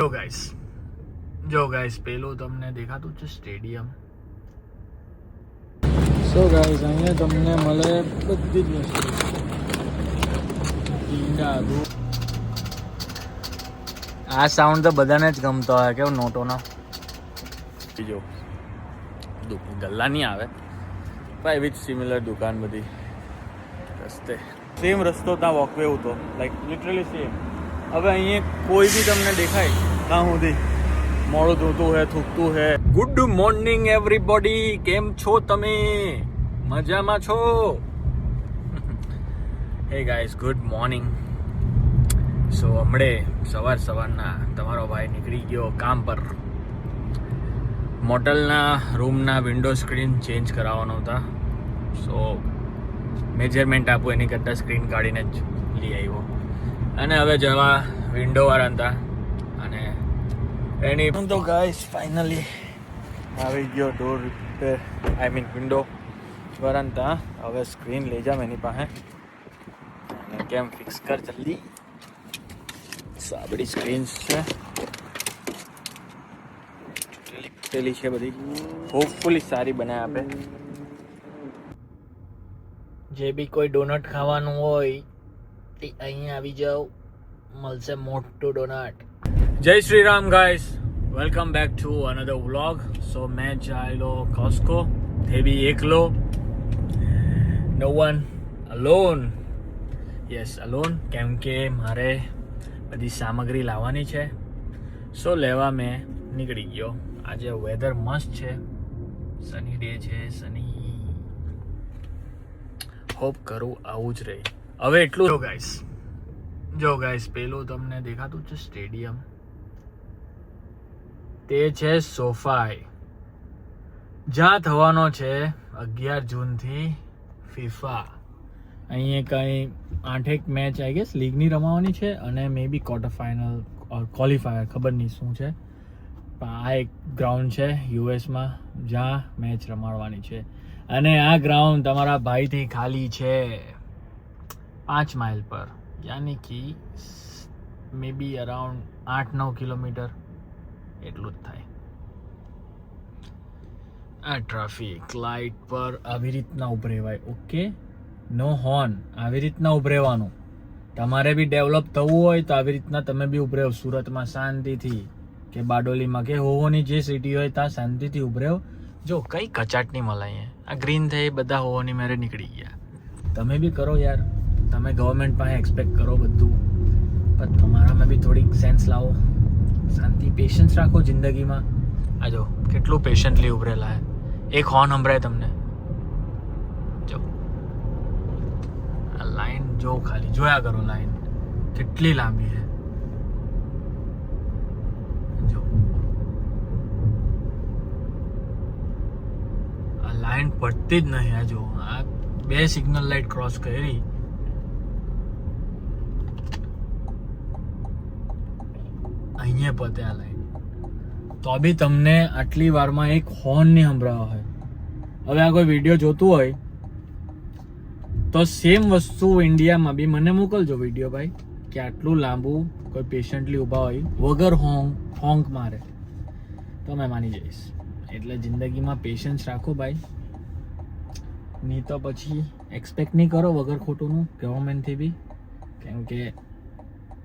જો ગાઈસ પેલું તમને દેખાતું છે સ્ટેડિયમ. સો ગાઈસ અહીંયા તમને મળે બધી જ વસ્તુ. આ સાઉન્ડ તો બધાને જ ગમતો હોય કેવું નોટોનો. બીજો ગલ્લા નહીં આવે પણ એવી જ સિમિલર દુકાન બધી રસ્તે સેમ રસ્તો ત્યાં વોકવે હતો લાઈક લિટરલી સેમ. હવે અહીંયા કોઈ બી તમને દેખાય ત્યાં સુધી મોડું ધોતું હે થૂકતું હે. ગુડ મોર્નિંગ એવરીબોડી, કેમ છો તમે? મજામાં છો? હે ગાઈસ, ગુડ મોર્નિંગ. સો હમણે સવારના તમારો ભાઈ નીકળી ગયો કામ પર. મોટલના રૂમના વિન્ડો સ્ક્રીન ચેન્જ કરાવવાનો હતા. સો મેજરમેન્ટ આપું એની કરતાં સ્ક્રીન કાઢીને જ લઈ આવ્યો અને હવે જવા વિન્ડોવાળા હતા અને એની તો ગાઈસ ફાઇનલી આવી ગયો ડોર રિપેર વિન્ડો વાળા. હવે સ્ક્રીન લઈ જામ એની પાસે અને કેમ ફિક્સ કર જલ્દી. સાબડી સ્ક્રીન છે, પેલી છે બધી, હોપફુલી સારી બનાવી આપે. જે બી કોઈ ડોનટ ખાવાનું હોય તે અહીંયા આવી જાઓ, મળશે મોટું donut. Jai Shri Ram guys, welcome back to another vlog. So મેં જાયેલો કોસ્કો, તે બી એકલો, no one, alone. Yes, alone, કેમ કે મારે બધી સામગ્રી લાવવાની છે. સો લેવા મેં નીકળી ગયો. આજે વેધર મસ્ત છે, સની ડે છે, સની. હોપ કરું આવું જ રહી. હવે એટલું જો ગાઈસ પેલું તમને દેખાતું છે સ્ટેડિયમ, તે છે સોફાઈ, જ્યાં થવાનો છે 11 જૂનથી ફિફા. અહીંયા કંઈ 8 મેચ આઈ ગેસ લીગની રમાવાની છે અને મે બી ક્વાર્ટર ફાઇનલ ઓર ક્વોલિફાયર, ખબર નહીં શું છે. પણ આ એક ગ્રાઉન્ડ છે યુએસમાં જ્યાં મેચ રમાડવાની છે અને આ ગ્રાઉન્ડ તમારા ભાઈથી ખાલી છે 5 માઇલ પર, યાની કે મે બી અરાઉન્ડ 8-9 કિલોમીટર એટલું જ થાય. આ ટ્રાફિક લાઇટ પર આવી રીતના ઉભી રહેવાય. ઓકે, નો હોર્ન, આવી રીતના ઉભી રહેવાનું. તમારે બી ડેવલપ થવું હોય તો આવી રીતના તમે બી ઉભી રહો. સુરતમાં શાંતિથી કે બારડોલીમાં કે હોહોની જે સિટી હોય ત્યાં શાંતિથી ઉભી રહો. જો કઈ કચાટ નહીં મળે. આ ગ્રીન થઈ બધા હોહોની મેરે નીકળી ગયા. તમે બી કરો યાર, તમે ગવર્મેન્ટ પાસે એક્સપેક્ટ કરો બધું, પણ તમારામાં બી થોડીક સેન્સ લાવો, શાંતિ, પેશન્સ રાખો જિંદગીમાં. આ જો કેટલું પેશન્ટલી ઉભરેલા હે. એક હોર્ન સંભળાય તમને. જો આ લાઈન જો, ખાલી જોયા કરો લાઈન કેટલી લાંબી છે. જો આ લાઈન પડતી જ નહીં. આ જો આ 2 સિગ્નલ લાઇટ ક્રોસ કરી, અહીંયા પતે આ લાઈન, તો બી તમને આટલી વારમાં એક હોર્ન નહીં સંભળાવો હોય. હવે આ કોઈ વિડીયો જોતું હોય તો સેમ વસ્તુ ઇન્ડિયામાં બી મને મોકલજો વિડીયો ભાઈ, કે આટલું લાંબુ કોઈ પેશન્ટલી ઊભા હોય વગર હોંક મારે તો મેં માની જઈશ. એટલે જિંદગીમાં પેશન્સ રાખો ભાઈ, નહીં તો પછી એક્સપેક્ટ નહીં કરો વગર ખોટુંનું ગવર્મેન્ટથી બી, કેમ કે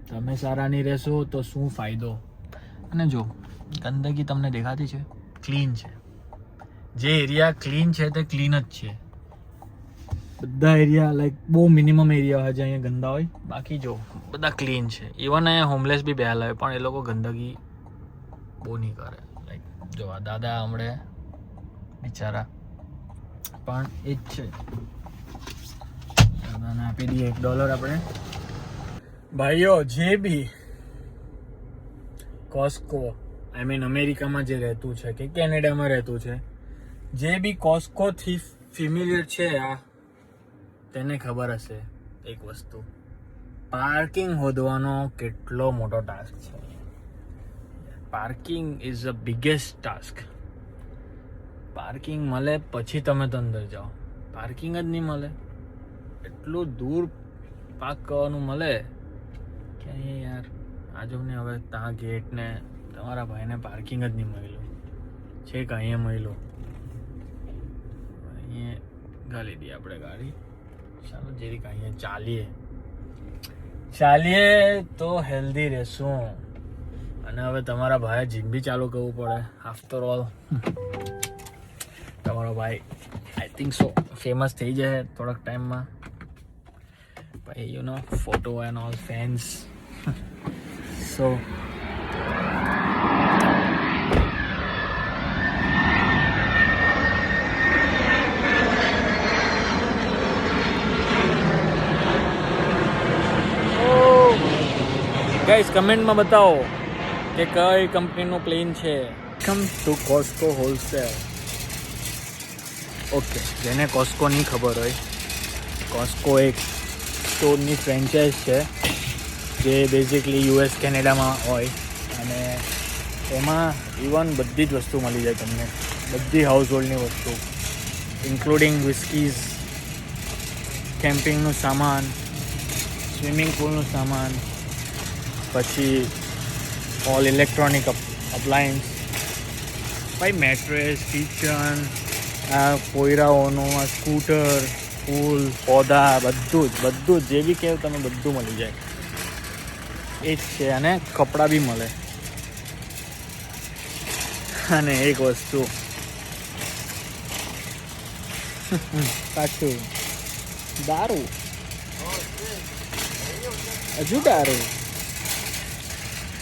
તમે સારા નહીં રહેશો તો શું ફાયદો. અને જો ગંદકી તમને દેખાતી છે, ક્લીન છે. જે એરિયા ક્લીન છે તે ક્લીન જ છે. બધા એરિયા લાઈક બહુ મિનિમમ એરિયા હોય જે અહીંયા ગંદા હોય, બાકી જો બધા ક્લીન છે. ઇવન અહીંયા હોમલેસ બી બેહાલા હોય પણ એ લોકો ગંદકી બહુ નહીં કરે. લાઈક જો આ દાદા હમણે બિચારા પણ એ જ છે. દાદાને આપી દઈએ $1 આપણે. ભાઈઓ જે બી કોસ્કો અમેરિકામાં જે રહેતું છે કે કેનેડામાં રહેતું છે, જે બી કોસ્કોથી ફેમિલિયર છે આ, તેને ખબર હશે એક વસ્તુ, પાર્કિંગ શોધવાનો કેટલો મોટો ટાસ્ક છે. Parking is the biggest task. Parking મળે પછી તમે તો અંદર જાઓ, પાર્કિંગ જ નહીં મળે. એટલું દૂર પાર્ક કરવાનું મળે કે યાર આ જો ને હવે ત્યાં ગેટ ને તમારા ભાઈને પાર્કિંગ જ નહીં મળ્યું છે કે અહીંયા મળ્યું અહીંયા ગાલી દઈએ આપણે ગાડી ચાલો જેરીક અહીંયા ચાલીએ તો હેલ્ધી રહેશું અને હવે તમારા ભાઈએ જીમ બી ચાલુ કરવું પડે આફ્ટર ઓલ તમારો ભાઈ આઈ થિંક સો ફેમસ થઈ જાય થોડાક ટાઈમમાં ભાઈ you know photo and all fans so guys કમેન્ટમાં બતાવો કે કઈ કંપનીનું પ્લેન છે come to Costco wholesale okay જેને કોસ્કો નહીં ખબર હોય કોસ્કો એક સ્ટોરની ફ્રેન્ચાઇઝ છે જે બેઝિકલી યુએસ કેનેડામાં હોય અને એમાં ઇવન બધી જ વસ્તુ મળી જાય તમને બધી હાઉસ હોલ્ડની વસ્તુ ઇન્ક્લુડિંગ વિસ્કીઝ કેમ્પિંગનું સામાન સ્વિમિંગ પુલનું સામાન પછી ઓલ ઇલેક્ટ્રોનિક અપ્લાયન્સ ભાઈ મેટ્રેસ કિચન આ કોયરાઓનું આ સ્કૂટર ફૂલ પૌધા બધું જ જે બી કહેવું તમે બધું મળી જાય એ જ છે અને કપડાં બી મળે અને એક વસ્તુ પાછું દારૂ હજુ દારૂ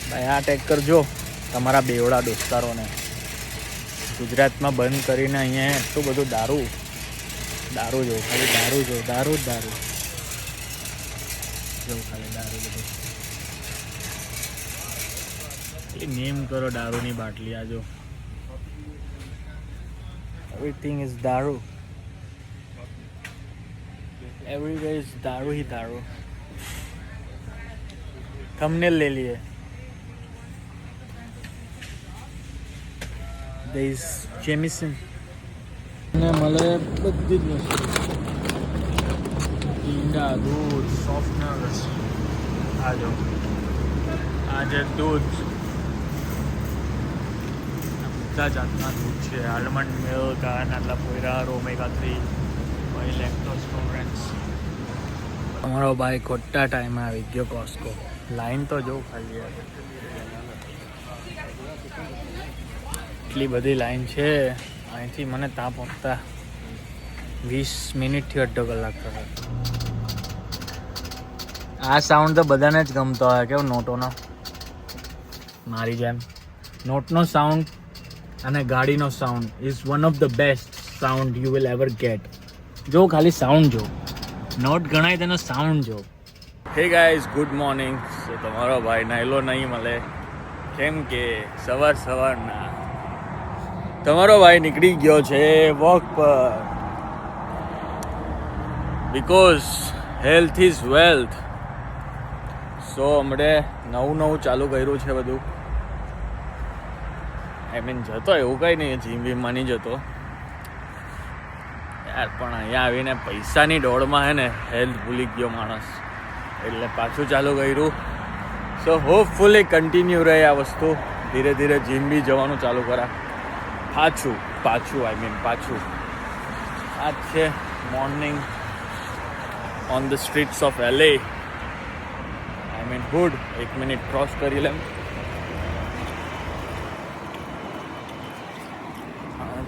ભાઈ આ ટેક કરજો તમારા બેવડા દોસ્તારોને ગુજરાતમાં બંધ કરીને અહીંયા એટલું બધું દારૂ જો ખાલી દારૂ જો દારૂ જો ખાલી દારૂ બધું ખાલી નેમ કરો દારૂની બાટલી આ જો એવરીથિંગ ઇઝ દારૂ એવરીવેર ઇઝ દારૂ ही दारू थंबनेल ले लिए there is Jameson ને મળે બધી જ વસ્તુ ઈંડા દૂધ સોફ્ટનર્સ આ જો આજે દૂધ બધા જાતના દૂધ છે આલમંડ મિલ્ક આટલા પોયરા ઓમેગા 3 ભાઈ લેક્ટોઝ ટોલરન્સ અમારો ભાઈ ખોટા ટાઈમે આવી ગયો કોસ્કો લાઈન તો જો ખાલી એટલી બધી લાઈન છે અહીંથી મને ત્યાં પહોંચતા 20 મિનિટથી અડધો કલાક થયો આ સાઉન્ડ તો બધાને જ ગમતો હોય કેવો નોટોનો મારી જેમ નોટનો સાઉન્ડ અને ગાડીનો sound is one of the best sound you will ever get જો ખાલી સાઉન્ડ જો નોટ ગણાય તેનો સાઉન્ડ જો હે ગાઈઝ ગુડ મોર્નિંગ સો તમારો ભાઈ નાયલો નહીં મળે કેમ કે સવારના તમારો ભાઈ નીકળી ગયો છે વોક પર બીકોઝ હેલ્થ ઇઝ વેલ્થ સો હમણે નવું ચાલુ કર્યું છે બધું આઈ મીન જતો એવું કંઈ નહીં જીમ વીમમાં નહીં જતો યાર પણ અહીંયા આવીને પૈસાની દોડમાં હે ને હેલ્થ ભૂલી ગયો માણસ એટલે પાછું ચાલુ કર્યું સો હોપફુલી કન્ટિન્યુ રહે આ વસ્તુ ધીરે ધીરે જીમ બી જવાનું ચાલુ કરા પાછું આજ છે morning on the streets of LA I mean hood 1 minute cross કરી લેમ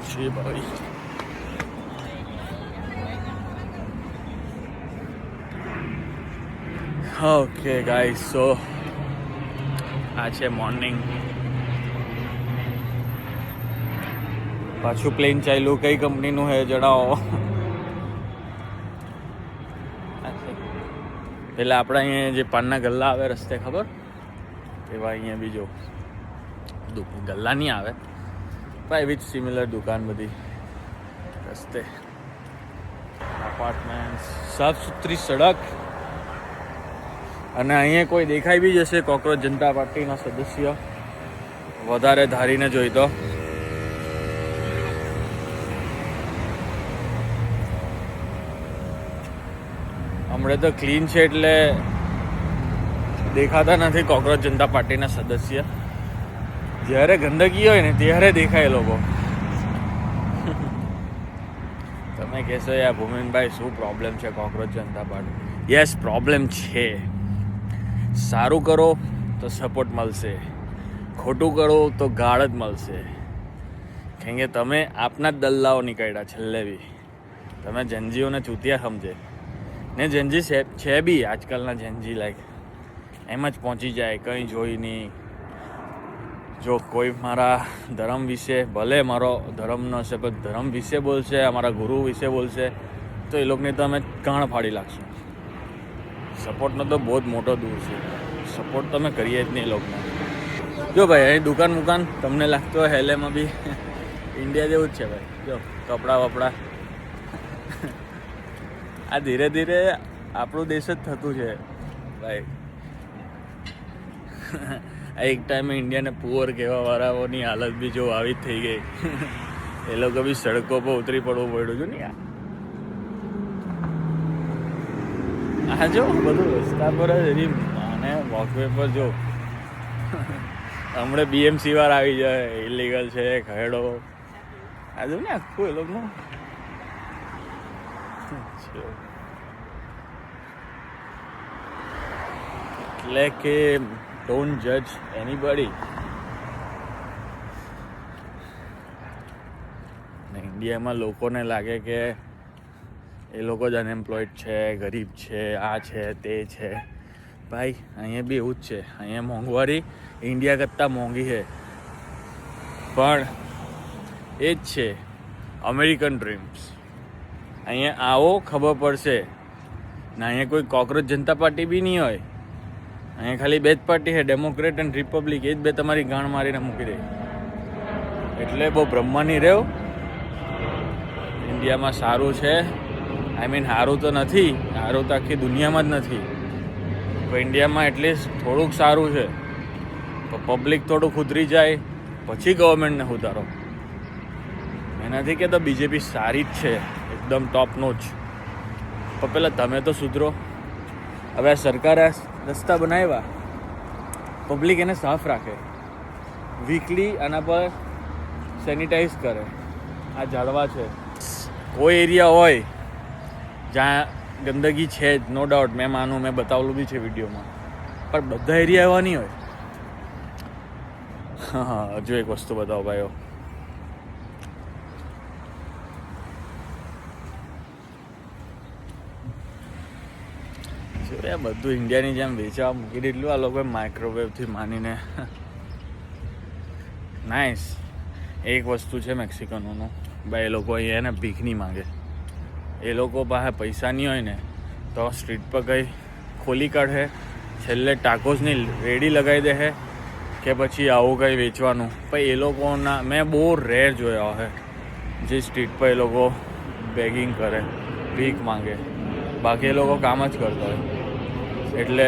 છે ભાઈ ઓકે ગાઈસ સો આ છે મોર્નિંગ પાછું પ્લેન ચાલ્યું કઈ કંપનીનું હે જણાવો એટલે આપણે અહીંયા જે પાનના ગલ્લા આવે રસ્તે ખબર એવા અહીંયા બીજો ગલ્લા નહીં આવે ભાઈ વિથ સિમિલર દુકાન બધી રસ્તે અપાર્ટમેન્ટ સાફ સુથરી સડક અને અહીંયા કોઈ દેખાઈ બી જશે કોકરોચ જનતા પાર્ટીના સદસ્ય વધારે ધારીને જોઈ તો હમણાં તો ક્લીન છે એટલે દેખાતા નથી કોકરોચ જનતા પાર્ટીના સદસ્ય. જ્યારે ગંદકી હોય ને ત્યારે દેખાય એ લોકો. તમે કહેશો યાર ભૂમિનભાઈ શું પ્રોબ્લેમ છે કોકરોચ જનતા પાર્ટી? યસ, પ્રોબ્લેમ છે. સારું કરો તો સપોર્ટ મળશે, ખોટું કરો તો ગાળ જ મળશે. કેમ કે તમે આપના જ દલ્લાઓ નીકળ્યા છેલ્લે બી. તમે જનજીઓને ચૂતિયા સમજે ને જનજી છે બી આજકાલના જનજી લાઈક એમ જ પહોંચી જાય, કંઈ જોઈ નહીં. જો કોઈ મારા ધર્મ વિશે, ભલે મારો ધર્મ ન હશે પણ ધર્મ વિશે બોલશે, અમારા ગુરુ વિશે બોલશે તો એ લોકોને તો અમે કાણ ફાડી લાગશું. સપોર્ટનો તો બહુ જ મોટો દૂર છે. સપોર્ટ તમે કરીએ જ નહીં એ લોકોને. જો ભાઈ અહીં દુકાન તમને લાગતો હોય હેલેમાં બી ઇન્ડિયા જેવું જ છે ભાઈ. જો કપડાં વપડા આ ધીરે ધીરે આપણું દેશ જ થતું છે ભાઈ. એક ટાઈમે ઇન્ડિયાને પુઅર કહેવાવાળાઓની હાલત બી જો આવી જ થઈ ગઈ. એ લોકો બી સડકો પર ઉતરી પડવું પડ્યું છે ને યાર. આ જો બધું રસ્તા પર જ એની અને વોકવે પર જો હમણાં BMC વાર આવી જાય, ઇલીગલ છે ખહેડો. આ જો ને આખું એ લોકોનું એટલે કે ડોન્ટ જજ એનીબડી. ઇન્ડિયામાં લોકોને લાગે કે એ લોકો જ અનએમ્પ્લોયડ છે, ગરીબ છે, આ છે તે છે. ભાઈ અહીંયા બી એવું જ છે. અહીંયા મોંઘવારી ઇન્ડિયા કરતાં મોંઘી છે, પણ એ જ છે અમેરિકન ડ્રીમ્સ. અહીંયા આવો ખબર પડશે ને. અહીંયા કોઈ કોકરોચ જનતા પાર્ટી બી નહીં હોય. અહીંયા ખાલી બે જ પાર્ટી છે, ડેમોક્રેટ અને રિપબ્લિક. એ જ બે તમારી ગાણ મારીને મૂકી દે. એટલે બહુ બ્રહ્માની રહ્યો. ઇન્ડિયામાં સારું છે, આઈ મીન સારું તો નથી, સારું તો આખી દુનિયામાં જ નથી, પણ ઇન્ડિયામાં એટલીસ્ટ થોડુંક સારું છે. તો પબ્લિક થોડું સુધરી જાય પછી ગવર્મેન્ટને સુધારો. મેં નથી કહેતો બીજેપી સારી જ છે, એકદમ ટોપનો જ, પણ પહેલાં તમે તો સુધરો. હવે આ સરકારે રસ્તા બનાવ્યા, પબ્લિક એને સાફ રાખે, વીકલી આના પર સેનિટાઈઝ કરે. આ ઝાડવા છે, કોઈ એરિયા હોય જ્યાં ગંદકી છે જ, નો ડાઉટ, મેં માનું, મેં બતાવેલું બી છે વિડીયોમાં, પણ બધા એરિયા એવા નહીં હોય. હા, હજુ એક વસ્તુ બતાવો ભાઈઓ. બધું ઇન્ડિયાની જેમ વેચવા મૂકી દીધું આ લોકોએ, માઇક્રોવેવથી માનીને. નાઇસ. એક વસ્તુ છે મેક્સિકનોનું ભાઈ, એ લોકો અહીંયા એને ભીખ નહીં માગે. એ લોકો પાસે પૈસા નહીં હોય ને તો સ્ટ્રીટ પર કંઈ ખોલી કાઢે, છેલ્લે ટાકોસની રેડી લગાવી દે છે કે પછી આવું કંઈ વેચવાનું. પણ એ લોકોના મેં બહુ રેર જોયા છે જે સ્ટ્રીટ પર એ લોકો બેગિંગ કરે, ભીખ માંગે. બાકી એ લોકો કામ જ કરતા હોય. એટલે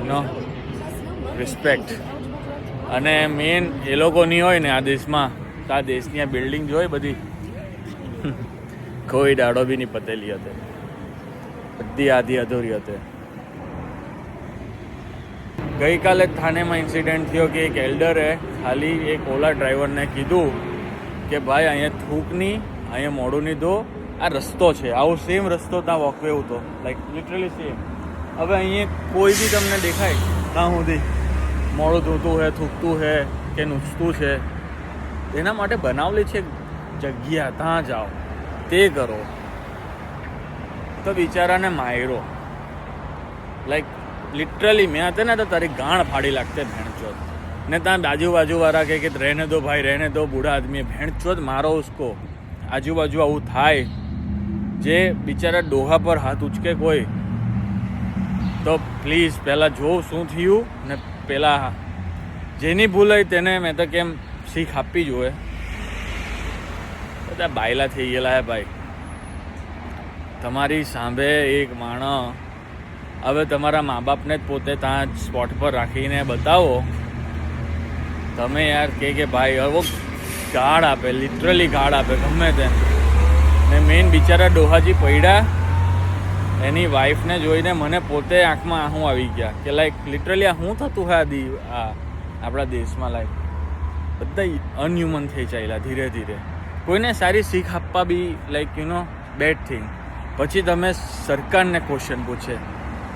નો રિસ્પેક્ટ. અને મેન એ લોકો નહીં હોય ને આ દેશમાં, તો આ દેશની આ બિલ્ડિંગ જોઈ બધી, કોઈ દાડો બી નહીં પતેલી હતી, બધી આધી અધૂરી હતી. ગઈકાલે થાનેમાં ઇન્સિડન્ટ થયો કે એક એલ્ડરે ખાલી એક ઓલા ડ્રાઈવરને કીધું કે ભાઈ અહીંયા થૂક નહીં, અહીંયા મોઢું નહીં ધો, આ રસ્તો છે. આવો સેમ રસ્તો ત્યાં વોકવે હતો, લાઈક લિટરલી સેમ. હવે અહીંયા કોઈ બી તમને દેખાય ત્યાં સુધી મોડું ધોતું છે, થૂકતું છે કે નૂચતું છે, એના માટે બનાવેલી છે જગ્યા, ત્યાં જાઓ, તે કરો. તો બિચારાને માર્યો, લાઈક લિટરલી. મેં હતા ને તો તારી ગાણ ફાડી લાગતે ભેણચોદ. ને ત્યાં આજુબાજુવાળા કે રહેને દો ભાઈ, રહેને દો, બૂढ़ा આદમી, ભેણચોદ મારો ઉસકો. આજુબાજુ આવું થાય, જે બિચારા ડોહા પર હાથ ઉચકે કોઈ, તો પ્લીઝ પહેલાં જોઉં શું થયું ને પહેલાં જેની ભૂલ હોય તેને મેં તો કેમ શીખ આપવી જોઈએ. બધા બાયલા થઈ ગયેલા હે ભાઈ. તમારી સાંભે એક માણસ, હવે તમારા મા બાપને જ પોતે ત્યાં સ્પોટ પર રાખીને બતાવો તમે યાર, કે ભાઈ હવે ગાળ આપે, લિટરલી ગાળ આપે ગમે તેમ. ને મેઇન બિચારા ડોહાજી પડ્યા એની વાઈફને જોઈને મને પોતે આંખમાં આંસુ આવી ગયા કે લાઈક લિટરલી આ શું થતું હે આ આપણા દેશમાં લાઈક બધા અનહ્યુમન થઈ ચાલ્યા ધીરે ધીરે. કોઈને સારી શીખ આપવા બી લાઈક બેડ થિંગ. પછી તમે સરકારને ક્વેશ્ચન પૂછે,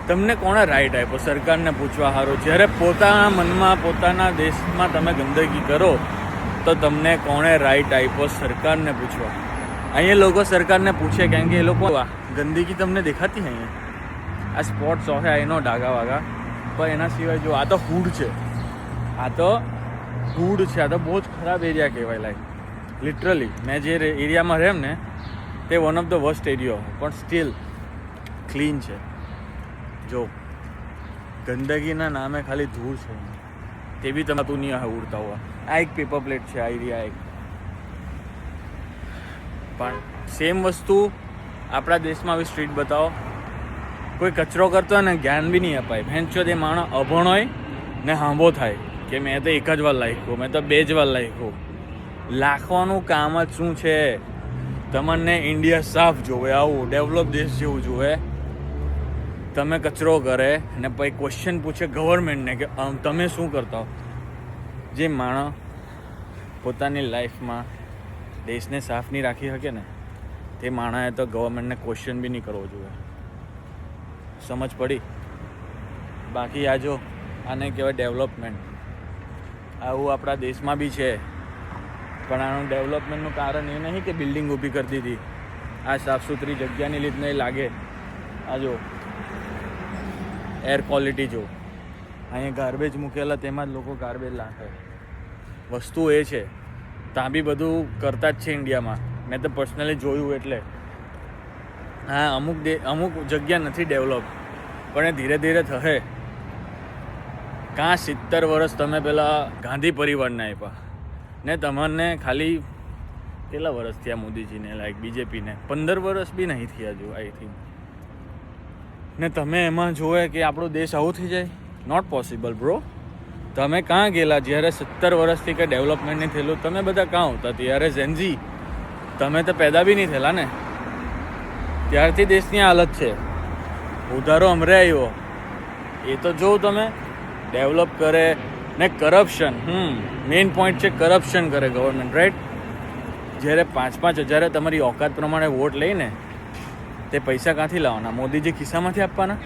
તમને કોણે રાઈટ આપ્યો સરકારને પૂછવા સારું? જ્યારે પોતાના મનમાં પોતાના દેશમાં તમે ગંદકી કરો તો તમને કોણે રાઈટ આપ્યો સરકારને પૂછવા? અહીંયા લોકો સરકારને પૂછે કેમ કે એ લોકો ગંદકી તમને દેખાતી અહીંયા આ સ્પોટ્સ હોય એનો ડાઘા વાગા, પણ એના સિવાય જો આ તો હુડ છે, આ તો હુડ છે, આ તો બહુ જ ખરાબ એરિયા કહેવાય. લાઈક લિટરલી મેં જે એરિયામાં રહેમ ને તે one of the worst area, પણ સ્ટીલ ક્લીન છે. જો ગંદકીના નામે ખાલી ધૂળ છે તે બી તમે નહીં હોય ઉડતા હોવા. આ એક પેપર પ્લેટ છે આ એરિયા એક. પણ સેમ વસ્તુ આપણા દેશમાં બી સ્ટ્રીટ બતાવો, કોઈ કચરો કરતો હોય ને જ્ઞાન બી નહીં અપાય. ભેંચો તે માણસ અભણ હોય ને હાંભો થાય કે મેં તો એક જ વાર લાખ્યો, મેં તો 2 જ વાર લાખ્યો. લાખવાનું કામ જ શું છે? તમને ઇન્ડિયા સાફ જોવે, આવું ડેવલપ દેશ જેવું જોવે. તમે કચરો કરે ને પછી ક્વેશ્ચન પૂછે ગવર્મેન્ટને કે તમે શું કરતા હો? જે માણસ પોતાની લાઈફમાં દેશને સાફ નહીં રાખી શકે ને તે માણસે તો ગવર્મેન્ટને ક્વેશ્ચન બી નહીં કરવો જોઈએ. સમજ પડી? બાકી આ જો આને કહેવાય ડેવલપમેન્ટ. આવું આપણા દેશમાં બી છે, પણ આનું ડેવલપમેન્ટનું કારણ એ નહીં કે બિલ્ડિંગ ઊભી કરી દીધી. આ સાફ સુથરી જગ્યાની લીધે નહીં લાગે. આ જો એર ક્વોલિટી જો, અહીંયા ગાર્બેજ મૂકેલા તેમાં જ લોકો ગાર્બેજ નાખે. વસ્તુ એ છે, ત્યાં બી બધું કરતા જ છે ઇન્ડિયામાં. મેં તો પર્સનલી જોયું એટલે. હા, અમુક જગ્યા નથી ડેવલપ, પણ એ ધીરે ધીરે થશે. કાં 70 વર્ષ તમે પેલા ગાંધી પરિવારને આપ્યા ને તમને ખાલી કેટલા વર્ષ થયા મોદીજીને, લાઈક બીજેપીને 15 વર્ષ બી નહીં થયા જો આઈ થિંક. ને તમે એમાં જોવે કે આપણો દેશ આવું થઈ જાય? Not possible bro. તમે કાં ગયેલા જ્યારે 70 વર્ષથી કંઈ ડેવલપમેન્ટ નહીં થયેલું? તમે બધા કાં હોતા ત્યારે? ઝેન્ઝી તમે તો પેદા બી નહીં થયેલા ને. ત્યારથી દેશની હાલત છે. ઉધારો હમરે આવ્યો એ તો જોઉં તમે. ડેવલપ કરે ને કરપ્શન, મેઇન પોઈન્ટ છે કરપ્શન કરે ગવર્મેન્ટ, રાઈટ? જ્યારે 5-5 હજારે તમારી ઓકાત પ્રમાણે વોટ લઈને તે પૈસા ક્યાંથી લાવવાના? મોદીજી ખિસ્સામાંથી આપવાના?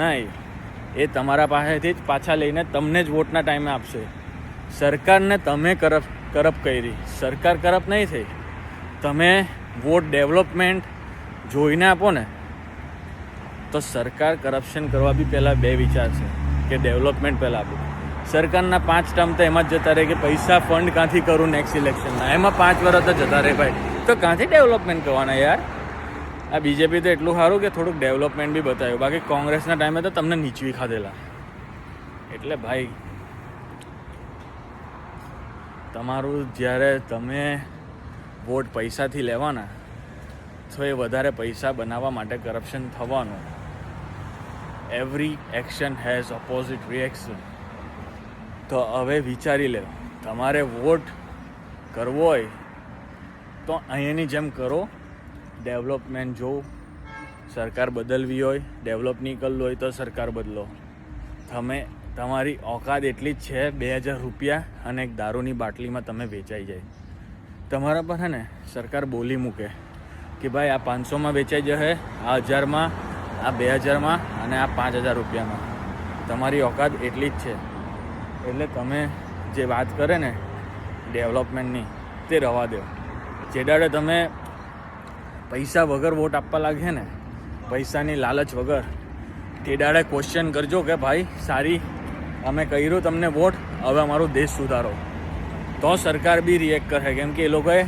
નહીં, એ તમારા પાસેથી જ પાછા લઈને તમને જ વોટના ટાઈમે આપશે. સરકારને તમે કરપ્ટ કરી, સરકાર કરપ્ટ નહીં થઈ. તમે વોટ ડેવલપમેન્ટ જોઈને આપો ને તો સરકાર કરપ્શન કરવા બી પહેલાં 2 વિચાર છે કે ડેવલપમેન્ટ પહેલાં આપો. સરકારના 5 ટર્મ તો એમાં જ જતા રહે કે પૈસા ફંડ ક્યાંથી કરું નેક્સ્ટ ઇલેક્શનમાં. એમાં 5 વર્ષ તો જતા રહે ભાઈ. તો ક્યાંથી ડેવલપમેન્ટ કરવાના યાર? આ બીજેપી તો એટલું સારું કે થોડુંક ડેવલપમેન્ટ બી બતાવ્યું. બાકી કોંગ્રેસના ટાઈમે તો તમને નીચવી ખાધેલા. એટલે ભાઈ તમારું જ્યારે તમે વોટ પૈસાથી લેવાના તો એ વધારે પૈસા બનાવવા માટે કરપ્શન થવાનું. Every action has opposite reaction. તો હવે વિચારી લે, તમારે વોટ કરવો હોય તો અહીંયાની જેમ કરો. ડેવલપમેન્ટ જોવું, સરકાર બદલવી હોય, ડેવલપ નહીં કરવું હોય તો સરકાર બદલો. તમે તમારી ઓકાત એટલી જ છે 2000 રૂપિયા અને એક દારૂની બાટલીમાં તમે વેચાઈ જાય. તમારા પર હે ને સરકાર બોલી મૂકે કે ભાઈ આ 500માં વેચાઈ જશે, આ 1000માં, આ 2000માં અને આ 5000 રૂપિયામાં. તમારી ઓકાત એટલી જ છે. એટલે તમે જે વાત કરે ને ડેવલપમેન્ટની તે રવા દો. જે દાડે તમે પૈસા વગર વોટ આપવા લાગે ને, પૈસાની લાલચ વગર, તે દાડે ક્વેશ્ચન કરજો કે ભાઈ સારી અમે કર્યું તમને વોટ, હવે અમારો દેશ સુધારો. તો સરકાર બી રિએક્ટ કરે. કેમ કે એ લોકોએ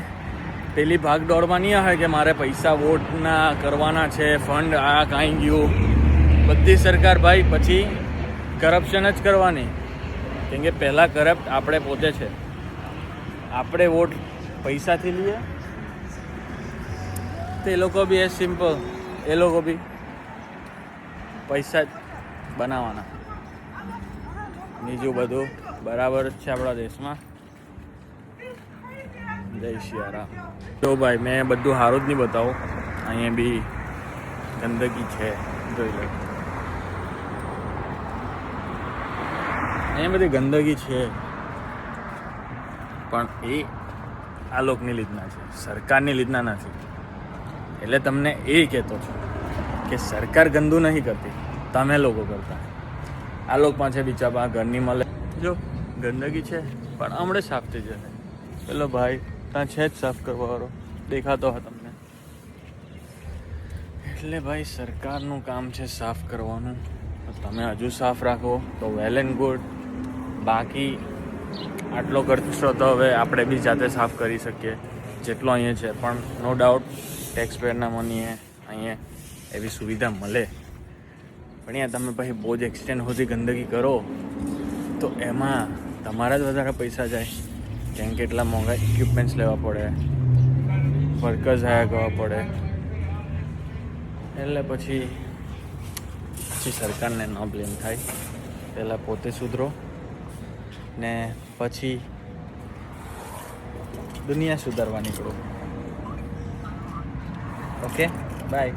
પેલી ભાગ દોડમાં નહીં આવે કે મારે પૈસા વોટના કરવાના છે, ફંડ આ કાંઈ ગયું. બધી સરકાર ભાઈ પછી કરપ્શન જ કરવાની. કેમ કે પહેલાં કરપ્ટ આપણે પોતે છે. આપણે વોટ પૈસાથી લઈએ તો એ લોકો બી એ સિમ્પલ, એ લોકો બી પૈસા જ બનાવવાના. બીજું બધું બરાબર જ છે આપણા દેશમાં. જય શિયારામ. તો ભાઈ મેં બધું સારું જ નહીં બતાવું. અહીંયા બી ગંદકી છે, જોઈ લો. અહીંયા બધી ગંદકી છે, પણ એ આ લોકની લીધના છે, સરકારની લીધના નથી. એટલે તમને એ કહેતો છું કે સરકાર ગંદુ નહીં કરતી, તમે લોકો કરતા. આ લોક પાસે બિચારા ઘરની મળે, જો ગંદકી છે પણ હમણાં સાફ થઈ જશે. પેલો ભાઈ ત્યાં છે જ સાફ કરવાવાળો, દેખાતો હોય તમને. એટલે ભાઈ સરકારનું કામ છે સાફ કરવાનું, તો તમે હજુ સાફ રાખો તો વેલ એન્ડ ગુડ. બાકી આટલો ખર્ચો તો હવે આપણે બી જાતે સાફ કરી શકીએ જેટલો અહીંયા છે. પણ નો ડાઉટ ટેક્સ પેયરના મનીએ અહીંયા એવી સુવિધા મળે. પણ અહીંયા તમે પછી બહુ જ એક્સટેન્ડ સુધી ગંદકી કરો તો એમાં તમારા જ વધારે પૈસા જાય. કેમ કે એટલા મોંઘા ઇક્વિપમેન્ટ્સ લેવા પડે, વર્કર્સ હાયર કરવા પડે. એટલે પછી સરકારને ન બ્લેમ થાય. પહેલાં પોતે સુધરો ને પછી દુનિયા સુધારવા નીકળો. Okay, by.